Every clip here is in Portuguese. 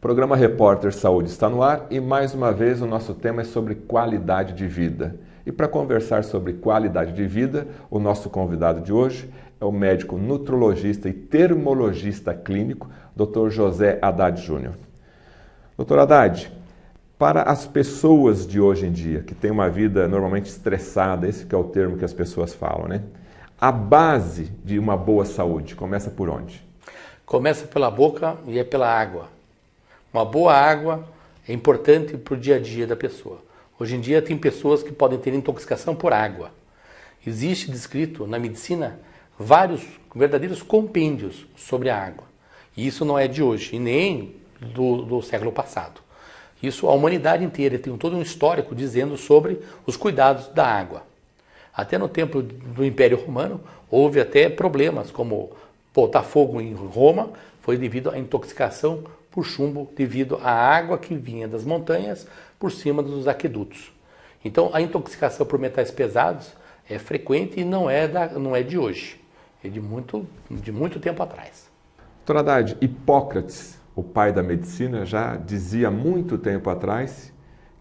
Programa Repórter Saúde está no ar e mais uma vez o nosso tema é sobre qualidade de vida. E para conversar sobre qualidade de vida, o nosso convidado de hoje é o médico nutrologista e termologista clínico, Dr. José Haddad Júnior. Dr. Haddad, para as pessoas de hoje em dia, que têm uma vida normalmente estressada, esse que é o termo que as pessoas falam, né? A base de uma boa saúde começa por onde? Começa pela boca e é pela água. Uma boa água é importante para o dia a dia da pessoa. Hoje em dia tem pessoas que podem ter intoxicação por água. Existe descrito na medicina vários verdadeiros compêndios sobre a água. E isso não é de hoje e nem do século passado. Isso a humanidade inteira tem todo um histórico dizendo sobre os cuidados da água. Até no tempo do Império Romano houve até problemas como botar fogo em Roma foi devido à intoxicação por chumbo devido à água que vinha das montanhas por cima dos aquedutos. Então a intoxicação por metais pesados é frequente e não é de hoje, é de muito tempo atrás. Dr. Haddad, Hipócrates, o pai da medicina, já dizia há muito tempo atrás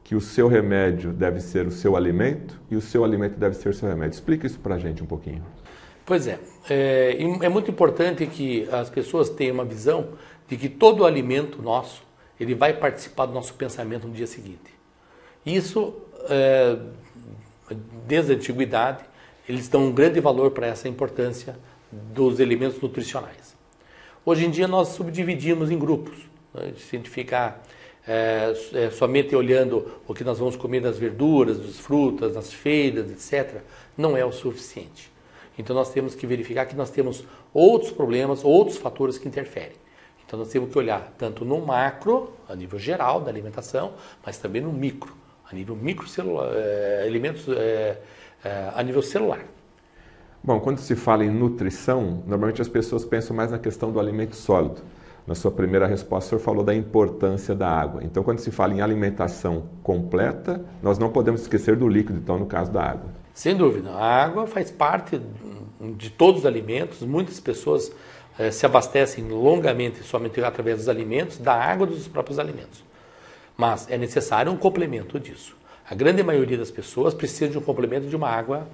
que o seu remédio deve ser o seu alimento e o seu alimento deve ser o seu remédio. Explica isso para a gente um pouquinho. Pois é muito importante que as pessoas tenham uma visão de que todo alimento nosso, ele vai participar do nosso pensamento no dia seguinte. Isso, desde a antiguidade, eles dão um grande valor para essa importância dos elementos nutricionais. Hoje em dia nós subdividimos em grupos. Né? Se a gente ficar somente olhando o que nós vamos comer das verduras, das frutas, das feiras, etc., não é o suficiente. Então nós temos que verificar que nós temos outros problemas, outros fatores que interferem. Então nós temos que olhar tanto no macro, a nível geral da alimentação, mas também no micro, a nível microcelular, elementos a nível celular. Bom, quando se fala em nutrição, normalmente as pessoas pensam mais na questão do alimento sólido. Na sua primeira resposta, o senhor falou da importância da água. Então, quando se fala em alimentação completa, nós não podemos esquecer do líquido, então, no caso da água. Sem dúvida. A água faz parte de todos os alimentos. Muitas pessoas se abastecem longamente somente através dos alimentos, da água dos próprios alimentos. Mas é necessário um complemento disso. A grande maioria das pessoas precisa de um complemento de uma água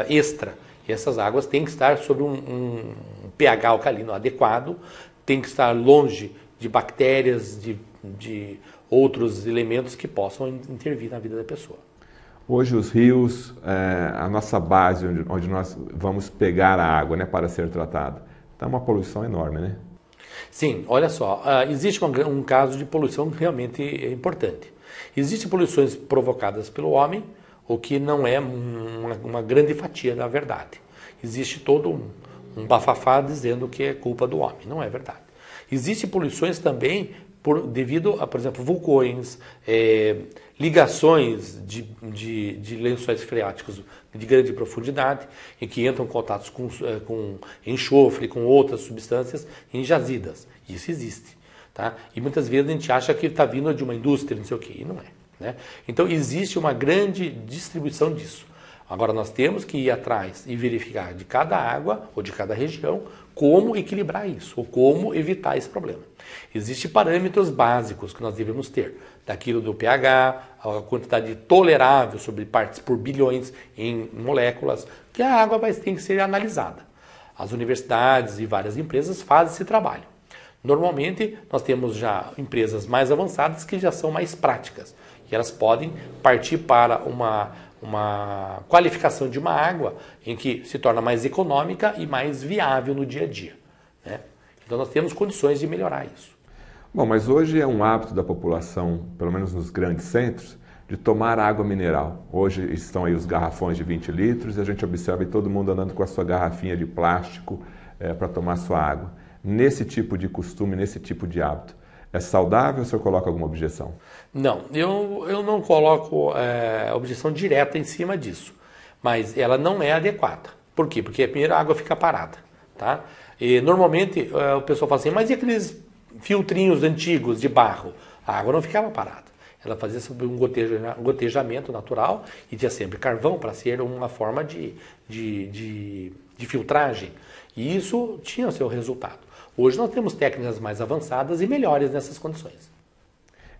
extra. E essas águas têm que estar sobre um pH alcalino adequado, tem que estar longe de bactérias, de outros elementos que possam intervir na vida da pessoa. Hoje os rios, a nossa base, onde nós vamos pegar a água, né, para ser tratada, está uma poluição enorme, né? Sim, olha só, existe um caso de poluição realmente importante. Existem poluições provocadas pelo homem, o que não é uma grande fatia da verdade. Existe todo um bafafá dizendo que é culpa do homem, não é verdade. Existem poluições também devido a, por exemplo, vulcões, ligações de lençóis freáticos de grande profundidade, em que entram em contatos com enxofre, com outras substâncias em jazidas. Isso existe. Tá? E muitas vezes a gente acha que está vindo de uma indústria, não sei o quê, e não é. Né? Então existe uma grande distribuição disso. Agora nós temos que ir atrás e verificar de cada água ou de cada região como equilibrar isso, ou como evitar esse problema. Existem parâmetros básicos que nós devemos ter, daquilo do pH, a quantidade tolerável sobre partes por bilhões em moléculas, que a água tem que ser analisada. As universidades e várias empresas fazem esse trabalho. Normalmente nós temos já empresas mais avançadas que já são mais práticas, e elas podem partir para uma qualificação de uma água em que se torna mais econômica e mais viável no dia a dia. Né? Então nós temos condições de melhorar isso. Bom, mas hoje é um hábito da população, pelo menos nos grandes centros, de tomar água mineral. Hoje estão aí os garrafões de 20 litros e a gente observa todo mundo andando com a sua garrafinha de plástico para tomar sua água. Nesse tipo de costume, nesse tipo de hábito, é saudável ou o senhor coloca alguma objeção? Não, eu não coloco objeção direta em cima disso, mas ela não é adequada. Por quê? Porque primeiro a água fica parada. Tá? E normalmente o pessoal fala assim, mas e aqueles filtrinhos antigos de barro? A água não ficava parada. Ela fazia sobre um gotejamento natural e tinha sempre carvão para ser uma forma de de filtragem, e isso tinha o seu resultado. Hoje nós temos técnicas mais avançadas e melhores nessas condições.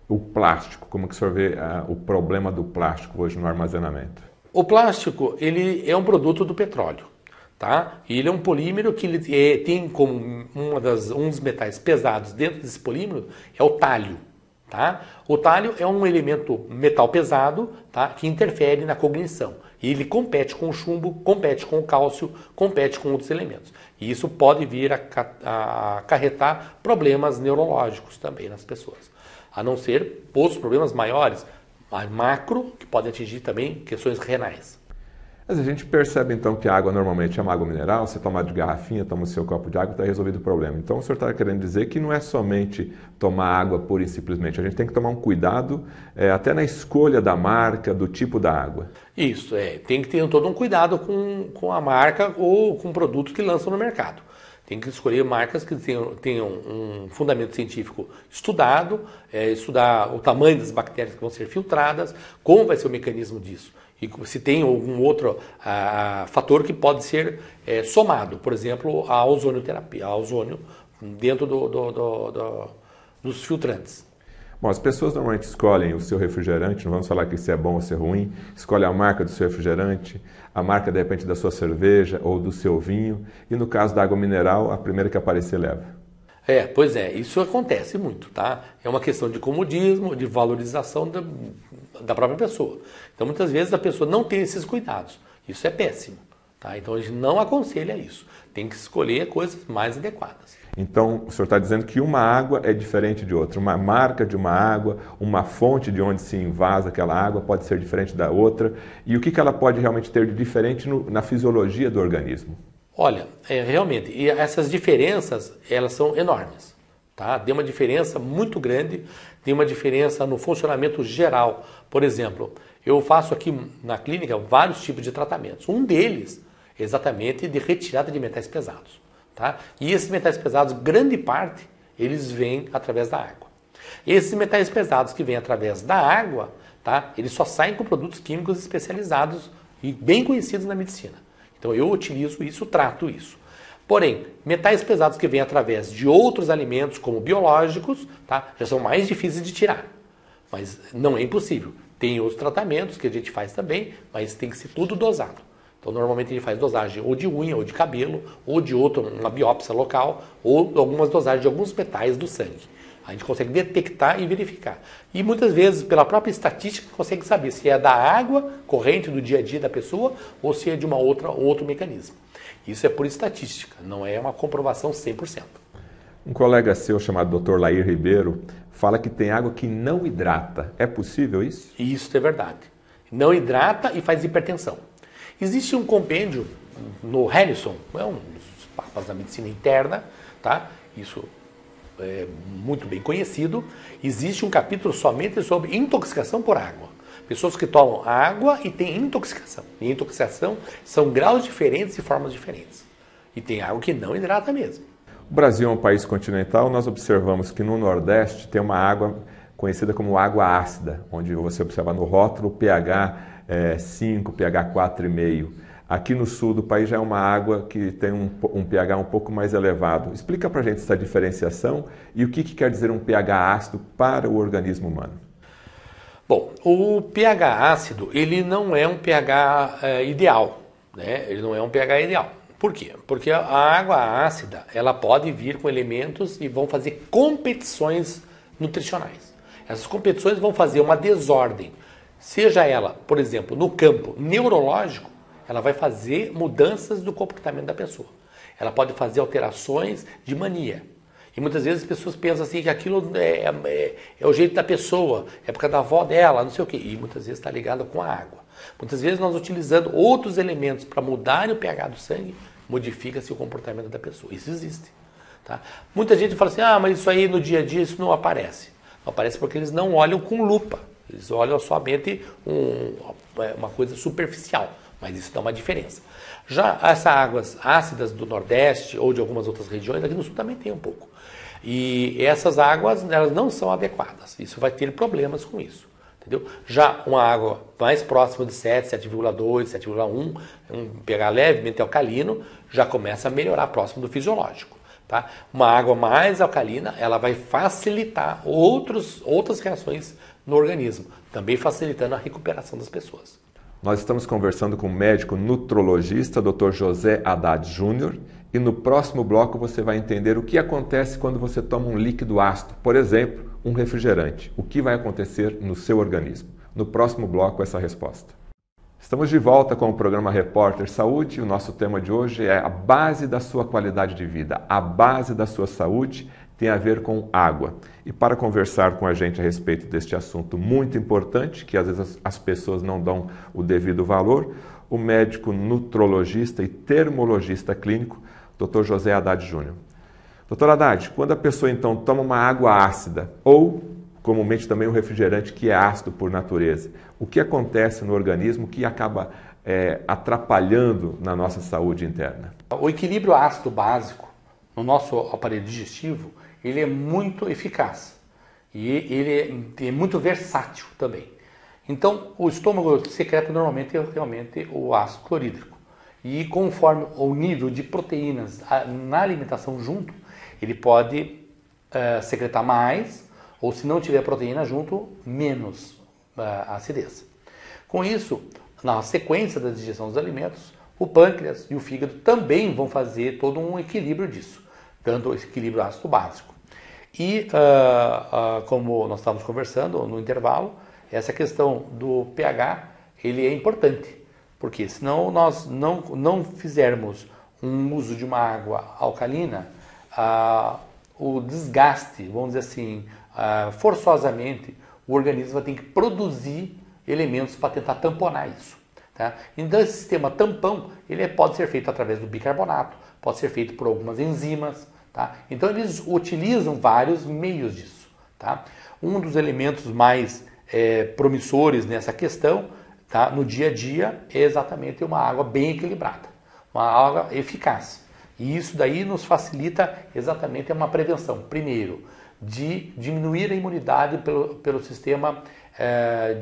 O plástico, como que o senhor vê o problema do plástico hoje no armazenamento? O plástico, ele é um produto do petróleo, tá? E ele é um polímero que ele tem como um dos metais pesados dentro desse polímero é o tálio, tá? O tálio é um elemento metal pesado, tá? Que interfere na cognição. E ele compete com o chumbo, compete com o cálcio, compete com outros elementos. E isso pode vir a acarretar problemas neurológicos também nas pessoas. A não ser outros problemas maiores, macro, que podem atingir também questões renais. Mas a gente percebe então que a água normalmente é uma água mineral, você toma de garrafinha, toma o seu copo de água, está resolvido o problema. Então o senhor está querendo dizer que não é somente tomar água pura e simplesmente, a gente tem que tomar um cuidado até na escolha da marca, do tipo da água. Isso, tem que ter todo um cuidado com a marca ou com produtos que lançam no mercado. Tem que escolher marcas que tenham um fundamento científico estudado, estudar o tamanho das bactérias que vão ser filtradas, como vai ser o mecanismo disso. E se tem algum outro fator que pode ser somado, por exemplo, a ozonioterapia, a ozônio dentro dos filtrantes. Bom, as pessoas normalmente escolhem o seu refrigerante, não vamos falar que isso é bom ou se é ruim, escolhem a marca do seu refrigerante, a marca de repente da sua cerveja ou do seu vinho, e no caso da água mineral, a primeira que aparecer leva. Pois é, isso acontece muito, tá? É uma questão de comodismo, de valorização da própria pessoa. Então muitas vezes a pessoa não tem esses cuidados, isso é péssimo, tá? Então a gente não aconselha isso, tem que escolher coisas mais adequadas. Então, o senhor está dizendo que uma água é diferente de outra. Uma marca de uma água, uma fonte de onde se invasa aquela água pode ser diferente da outra. E o que ela pode realmente ter de diferente na fisiologia do organismo? Olha, realmente, e essas diferenças, elas são enormes. Tá? Tem uma diferença muito grande, tem uma diferença no funcionamento geral. Por exemplo, eu faço aqui na clínica vários tipos de tratamentos. Um deles é exatamente de retirada de metais pesados. Tá? E esses metais pesados, grande parte, eles vêm através da água. Esses metais pesados que vêm através da água, tá? Eles só saem com produtos químicos especializados e bem conhecidos na medicina. Então eu utilizo isso, trato isso. Porém, metais pesados que vêm através de outros alimentos, como biológicos, tá? Já são mais difíceis de tirar. Mas não é impossível. Tem outros tratamentos que a gente faz também, mas tem que ser tudo dosado. Então, normalmente a gente faz dosagem ou de unha, ou de cabelo, ou de uma biópsia local, ou algumas dosagens de alguns metais do sangue. A gente consegue detectar e verificar. E muitas vezes, pela própria estatística, consegue saber se é da água corrente do dia a dia da pessoa ou se é de outro mecanismo. Isso é por estatística, não é uma comprovação 100%. Um colega seu chamado Dr. Lair Ribeiro fala que tem água que não hidrata. É possível isso? Isso é verdade. Não hidrata e faz hipertensão. Existe um compêndio no Harrison, é um dos papas da medicina interna, tá? Isso é muito bem conhecido. Existe um capítulo somente sobre intoxicação por água. Pessoas que tomam água e têm intoxicação. E intoxicação são graus diferentes e formas diferentes. E tem água que não hidrata mesmo. O Brasil é um país continental, nós observamos que no Nordeste tem uma água conhecida como água ácida, onde você observa no rótulo pH 5, pH 4,5. Aqui no sul do país já é uma água que tem um pH um pouco mais elevado. Explica para a gente essa diferenciação e o que quer dizer um pH ácido para o organismo humano. Bom, o pH ácido, ele não é um pH ideal, né? Ele não é um pH ideal. Por quê? Porque a água ácida, ela pode vir com elementos e vão fazer competições nutricionais. Essas competições vão fazer uma desordem. Seja ela, por exemplo, no campo neurológico, ela vai fazer mudanças do comportamento da pessoa. Ela pode fazer alterações de mania. E muitas vezes as pessoas pensam assim que aquilo é o jeito da pessoa, é por causa da avó dela, não sei o quê. E muitas vezes está ligado com a água. Muitas vezes nós utilizando outros elementos para mudar o pH do sangue, modifica-se o comportamento da pessoa. Isso existe. Tá? Muita gente fala assim, mas isso aí no dia a dia isso não aparece. Não aparece porque eles não olham com lupa. Eles olham somente uma coisa superficial, mas isso dá uma diferença. Já essas águas ácidas do Nordeste ou de algumas outras regiões, aqui no Sul também tem um pouco. E essas águas, elas não são adequadas. Isso vai ter problemas com isso. Entendeu? Já uma água mais próxima de 7, 7,2, 7,1, um pH levemente alcalino, já começa a melhorar próximo do fisiológico. Tá? Uma água mais alcalina, ela vai facilitar outras reações no organismo, também facilitando a recuperação das pessoas. Nós estamos conversando com o médico nutrologista, Dr. José Haddad Júnior, e no próximo bloco você vai entender o que acontece quando você toma um líquido ácido, por exemplo, um refrigerante. O que vai acontecer no seu organismo? No próximo bloco, essa resposta. Estamos de volta com o programa Repórter Saúde. O nosso tema de hoje é a base da sua qualidade de vida. A base da sua saúde tem a ver com água. E para conversar com a gente a respeito deste assunto muito importante, que às vezes as pessoas não dão o devido valor, o médico nutrologista e termologista clínico, Dr. José Haddad Júnior. Dr. Haddad, quando a pessoa então toma uma água ácida ou comumente também um refrigerante que é ácido por natureza, o que acontece no organismo que acaba atrapalhando na nossa saúde interna? O equilíbrio ácido básico no nosso aparelho digestivo, ele é muito eficaz e ele é muito versátil também. Então, o estômago secreta normalmente realmente o ácido clorídrico. E conforme o nível de proteínas na alimentação junto, ele pode secretar mais, ou se não tiver proteína junto, menos acidez. Com isso, na sequência da digestão dos alimentos, o pâncreas e o fígado também vão fazer todo um equilíbrio disso, dando esse equilíbrio ácido básico. E, como nós estávamos conversando no intervalo, essa questão do pH, ele é importante, porque senão nós não fizermos um uso de uma água alcalina, o desgaste, vamos dizer assim, forçosamente, o organismo vai ter que produzir elementos para tentar tamponar isso. Tá? Então esse sistema tampão, ele pode ser feito através do bicarbonato, pode ser feito por algumas enzimas. Tá? Então eles utilizam vários meios disso. Tá? Um dos elementos mais promissores nessa questão, tá, no dia a dia, é exatamente uma água bem equilibrada, uma água eficaz. E isso daí nos facilita exatamente uma prevenção. Primeiro, de diminuir a imunidade pelo sistema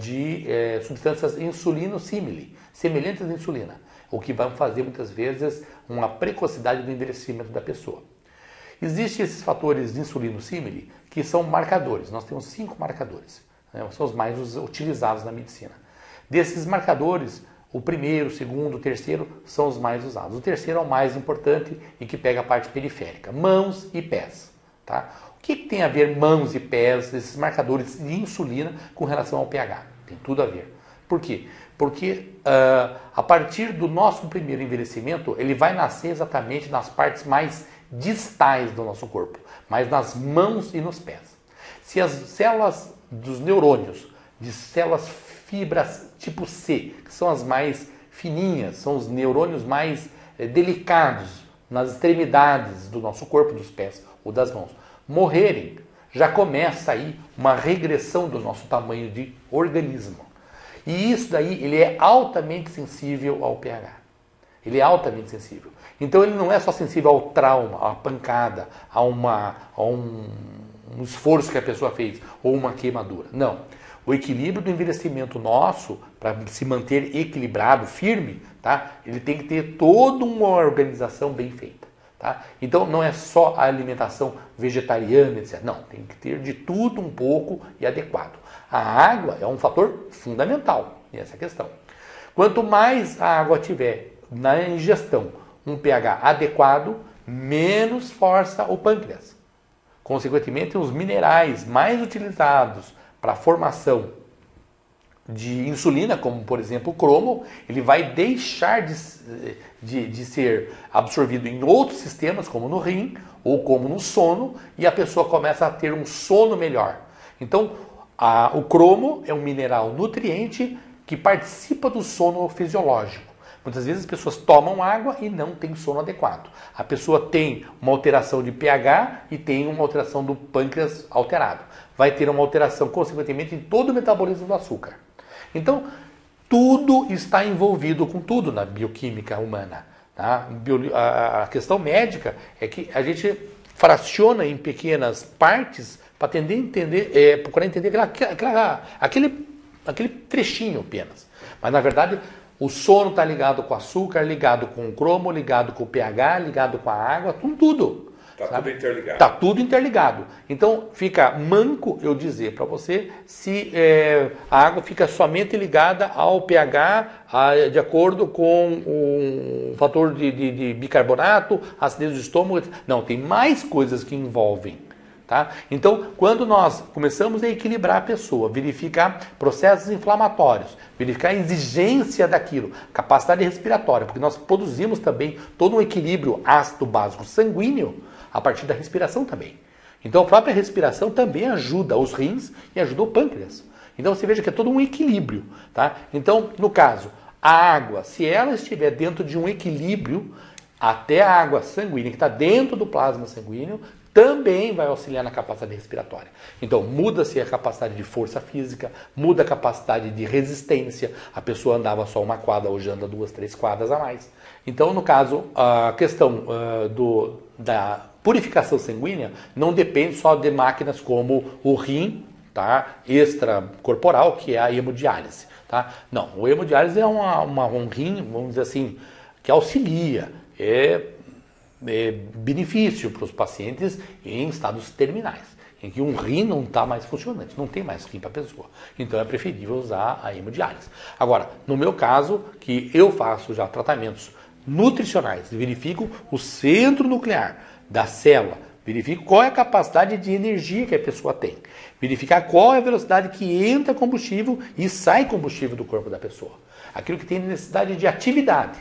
de substâncias insulino-símile, semelhantes à insulina, o que vai fazer muitas vezes uma precocidade do envelhecimento da pessoa. Existem esses fatores de insulino-símile que são marcadores. Nós temos 5 marcadores, né? São os mais utilizados na medicina. Desses marcadores, o primeiro, o segundo, o terceiro são os mais usados. O terceiro é o mais importante e que pega a parte periférica, mãos e pés. Tá? O que tem a ver mãos e pés, esses marcadores de insulina, com relação ao pH? Tem tudo a ver. Por quê? Porque a partir do nosso primeiro envelhecimento, ele vai nascer exatamente nas partes mais distais do nosso corpo, mas nas mãos e nos pés. Se as células dos neurônios, de células fibras tipo C, que são as mais fininhas, são os neurônios mais delicados nas extremidades do nosso corpo, dos pés ou das mãos, morrerem, já começa aí uma regressão do nosso tamanho de organismo. E isso daí, ele é altamente sensível ao pH. Ele é altamente sensível. Então ele não é só sensível ao trauma, à pancada, a um esforço que a pessoa fez, ou uma queimadura. Não. O equilíbrio do envelhecimento nosso, para se manter equilibrado, firme, tá? Ele tem que ter toda uma organização bem feita. Tá? Então não é só a alimentação vegetariana, etc. Não, tem que ter de tudo um pouco e adequado. A água é um fator fundamental nessa questão. Quanto mais a água tiver na ingestão um pH adequado, menos força o pâncreas. Consequentemente, os minerais mais utilizados para a formação de insulina, como por exemplo o cromo, ele vai deixar de ser absorvido em outros sistemas, como no rim ou como no sono, e a pessoa começa a ter um sono melhor. Então, o cromo é um mineral nutriente que participa do sono fisiológico. Muitas vezes as pessoas tomam água e não têm sono adequado. A pessoa tem uma alteração de pH e tem uma alteração do pâncreas alterado. Vai ter uma alteração, consequentemente, em todo o metabolismo do açúcar. Então, tudo está envolvido com tudo na bioquímica humana. Tá? A questão médica é que a gente fraciona em pequenas partes para procurar entender aquele aquele trechinho apenas. Mas na verdade o sono está ligado com o açúcar, ligado com o cromo, ligado com o pH, ligado com a água, com tudo. Está tudo interligado. Está tudo interligado. Então fica manco eu dizer para você se a água fica somente ligada ao pH de acordo com o fator de bicarbonato, acidez do estômago. Não, tem mais coisas que envolvem. Tá? Então, quando nós começamos a equilibrar a pessoa, verificar processos inflamatórios, verificar a exigência daquilo, capacidade respiratória, porque nós produzimos também todo um equilíbrio ácido básico sanguíneo a partir da respiração também. Então a própria respiração também ajuda os rins e ajuda o pâncreas. Então você veja que é todo um equilíbrio. Tá? Então, no caso, a água, se ela estiver dentro de um equilíbrio, até a água sanguínea, que está dentro do plasma sanguíneo, também vai auxiliar na capacidade respiratória. Então, muda-se a capacidade de força física, muda a capacidade de resistência. A pessoa andava só uma quadra, hoje anda 2, 3 quadras a mais. Então, no caso, a questão da purificação sanguínea não depende só de máquinas como o rim, tá, extracorporal, que é a hemodiálise. Tá? Não, o hemodiálise é um rim, vamos dizer assim, que auxilia, é benefício para os pacientes em estados terminais, em que um rim não está mais funcionante, não tem mais rim para a pessoa. Então é preferível usar a hemodiálise. Agora, no meu caso, que eu faço já tratamentos nutricionais, verifico o centro nuclear da célula, verifico qual é a capacidade de energia que a pessoa tem, verificar qual é a velocidade que entra combustível e sai combustível do corpo da pessoa, aquilo que tem necessidade de atividade.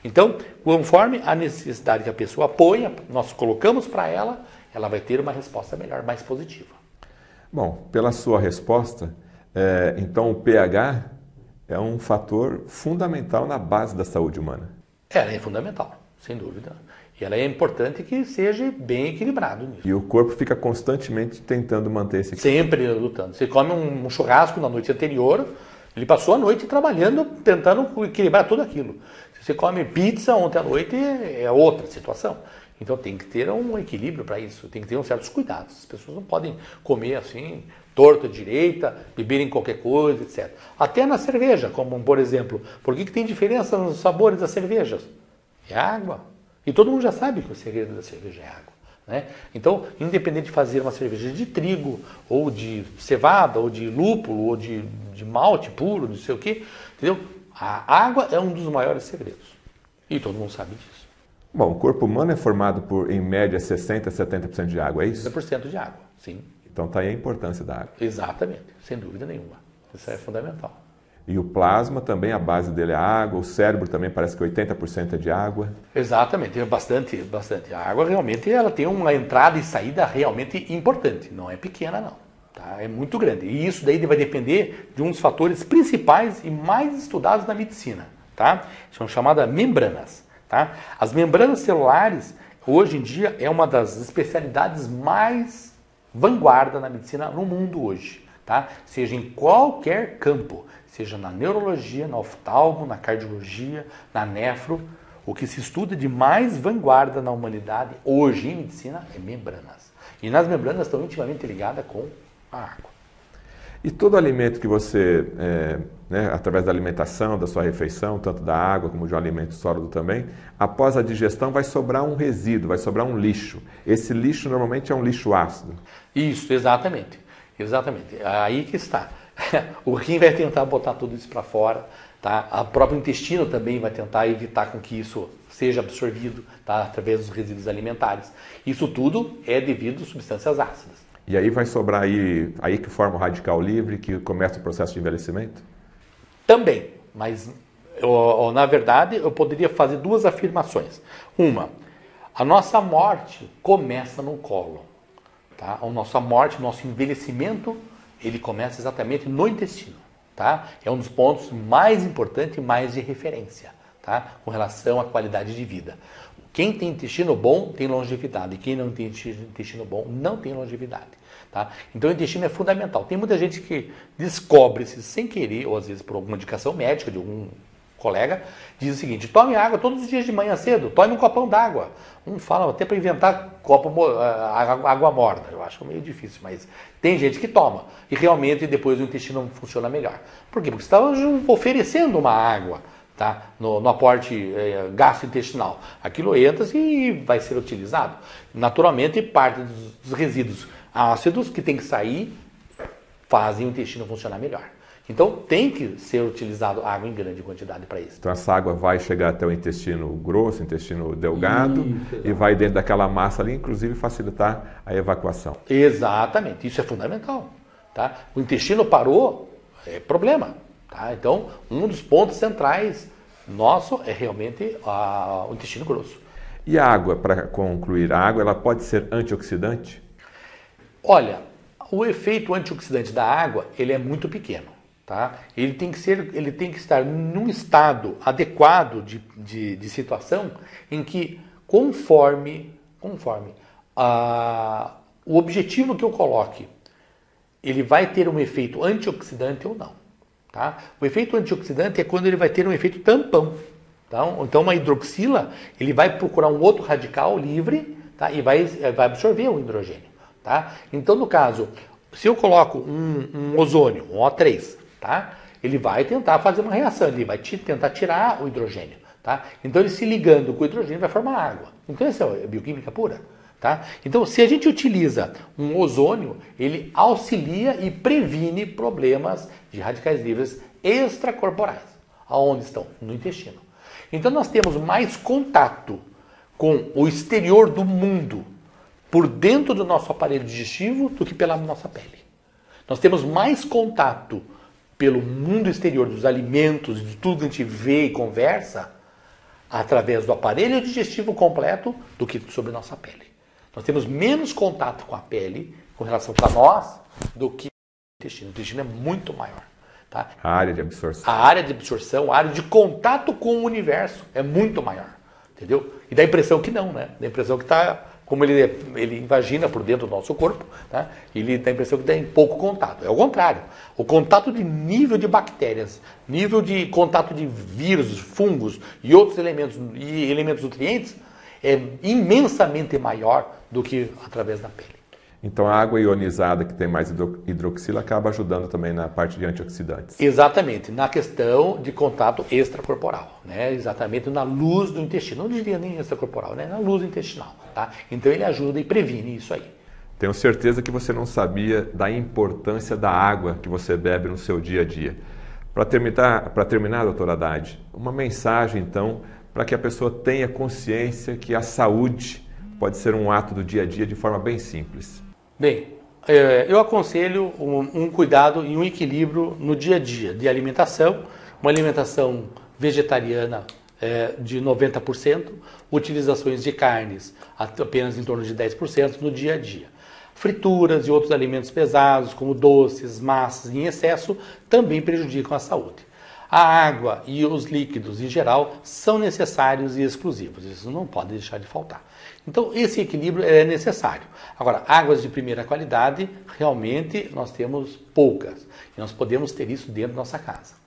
Então, conforme a necessidade que a pessoa põe, nós colocamos para ela, ela vai ter uma resposta melhor, mais positiva. Bom, pela sua resposta, então o pH é um fator fundamental na base da saúde humana. Ela é fundamental, sem dúvida. E ela é importante que seja bem equilibrado nisso. E o corpo fica constantemente tentando manter esse equilíbrio. Sempre lutando. Você come um churrasco na noite anterior, ele passou a noite trabalhando, tentando equilibrar tudo aquilo. Se você come pizza ontem à noite, é outra situação. Então tem que ter um equilíbrio para isso, tem que ter uns certos cuidados. As pessoas não podem comer assim, torta direita, beberem qualquer coisa, etc. Até na cerveja, como por exemplo, por que tem diferença nos sabores das cervejas? É água. E todo mundo já sabe que o segredo da cerveja é água. Né? Então, independente de fazer uma cerveja de trigo, ou de cevada, ou de lúpulo, ou de malte puro, não sei o quê, entendeu? A água é um dos maiores segredos. E todo mundo sabe disso. Bom, o corpo humano é formado por, em média, 60% a 70% de água, é isso? 60% de água, sim. Então está aí a importância da água. Exatamente, sem dúvida nenhuma. Isso é fundamental. E o plasma também, a base dele é a água, o cérebro também parece que 80% é de água. Exatamente, bastante. A água realmente ela tem uma entrada e saída realmente importante, não é pequena não, tá? É muito grande. E isso daí vai depender de um dos fatores principais e mais estudados na medicina, tá? São chamadas membranas, tá? As membranas celulares, hoje em dia, é uma das especialidades mais vanguarda na medicina no mundo hoje, tá? Seja em qualquer campo, seja na neurologia, na oftalmo, na cardiologia, na nefro, o que se estuda de mais vanguarda na humanidade hoje em medicina é membranas. E nas membranas estão intimamente ligadas com a água. E todo alimento que você, através da alimentação, da sua refeição, tanto da água como de um alimento sólido também, após a digestão vai sobrar um resíduo, vai sobrar um lixo. Esse lixo normalmente é um lixo ácido. Isso, exatamente. Exatamente. Aí que está. O rim vai tentar botar tudo isso para fora, tá? O próprio intestino também vai tentar evitar com que isso seja absorvido, tá? Através dos resíduos alimentares. Isso tudo é devido a substâncias ácidas. E aí vai sobrar aí que forma o radical livre, que começa o processo de envelhecimento? Também, mas na verdade eu poderia fazer duas afirmações. Uma, a nossa morte começa no cólon, tá? A nossa morte, nosso envelhecimento, ele começa exatamente no intestino, tá? É um dos pontos mais importantes e mais de referência, tá? Com relação à qualidade de vida. Quem tem intestino bom tem longevidade, e quem não tem intestino bom não tem longevidade, tá? Então o intestino é fundamental. Tem muita gente que descobre-se sem querer, ou às vezes por alguma indicação médica, de algum colega diz o seguinte: tome água todos os dias de manhã cedo, tome um copão d'água. Um fala até para inventar água morna, eu acho meio difícil, mas tem gente que toma e realmente depois o intestino funciona melhor. Por quê? Porque você está oferecendo uma água, tá? no aporte gastrointestinal. Aquilo entra e vai ser utilizado. Naturalmente, parte dos resíduos ácidos que tem que sair fazem o intestino funcionar melhor. Então, tem que ser utilizado água em grande quantidade para isso. Então, essa água vai chegar até o intestino grosso, intestino delgado, e vai dentro daquela massa ali, inclusive facilitar a evacuação. Exatamente, isso é fundamental. Tá? O intestino parou, é problema. Tá? Então, um dos pontos centrais nosso é realmente o intestino grosso. E a água, para concluir, a água ela pode ser antioxidante? Olha, o efeito antioxidante da água ele é muito pequeno. Tá? Ele tem que estar num estado adequado de situação em que, conforme o objetivo que eu coloque, ele vai ter um efeito antioxidante ou não. Tá? O efeito antioxidante é quando ele vai ter um efeito tampão. Tá? Então, uma hidroxila, ele vai procurar um outro radical livre, tá? E vai absorver o hidrogênio. Tá? Então, no caso, se eu coloco um ozônio, um O3, tá? Ele vai tentar fazer uma reação, ele vai tentar tirar o hidrogênio. Tá? Então, ele se ligando com o hidrogênio vai formar água. Então, isso é bioquímica pura. Tá? Então, se a gente utiliza um ozônio, ele auxilia e previne problemas de radicais livres extracorporais. Aonde estão? No intestino. Então, nós temos mais contato com o exterior do mundo por dentro do nosso aparelho digestivo do que pela nossa pele. Nós temos mais contato pelo mundo exterior dos alimentos, de tudo que a gente vê e conversa, através do aparelho digestivo completo do que sobre nossa pele. Nós temos menos contato com a pele, com relação a nós, do que o intestino. O intestino é muito maior. Tá? A área de absorção. A área de absorção, a área de contato com o universo é muito maior. Entendeu? E dá a impressão que não, né? Dá a impressão que está, como ele invagina por dentro do nosso corpo, tá? Ele dá a impressão que tem pouco contato. É o contrário. O contato de nível de bactérias, nível de contato de vírus, fungos e outros elementos nutrientes é imensamente maior do que através da pele. Então a água ionizada que tem mais hidroxila acaba ajudando também na parte de antioxidantes. Exatamente, na questão de contato extracorporal, né? Exatamente na luz do intestino, não diria nem extracorporal, né? Na luz intestinal, tá? Então ele ajuda e previne isso aí. Tenho certeza que você não sabia da importância da água que você bebe no seu dia a dia. Para terminar, doutora Haddad, uma mensagem então para que a pessoa tenha consciência que a saúde pode ser um ato do dia a dia de forma bem simples. Bem, eu aconselho um cuidado e um equilíbrio no dia a dia de alimentação, uma alimentação vegetariana de 90%, utilizações de carnes apenas em torno de 10% no dia a dia. Frituras e outros alimentos pesados, como doces, massas em excesso, também prejudicam a saúde. A água e os líquidos em geral são necessários e exclusivos, isso não pode deixar de faltar. Então esse equilíbrio é necessário. Agora, águas de primeira qualidade, realmente nós temos poucas e nós podemos ter isso dentro da nossa casa.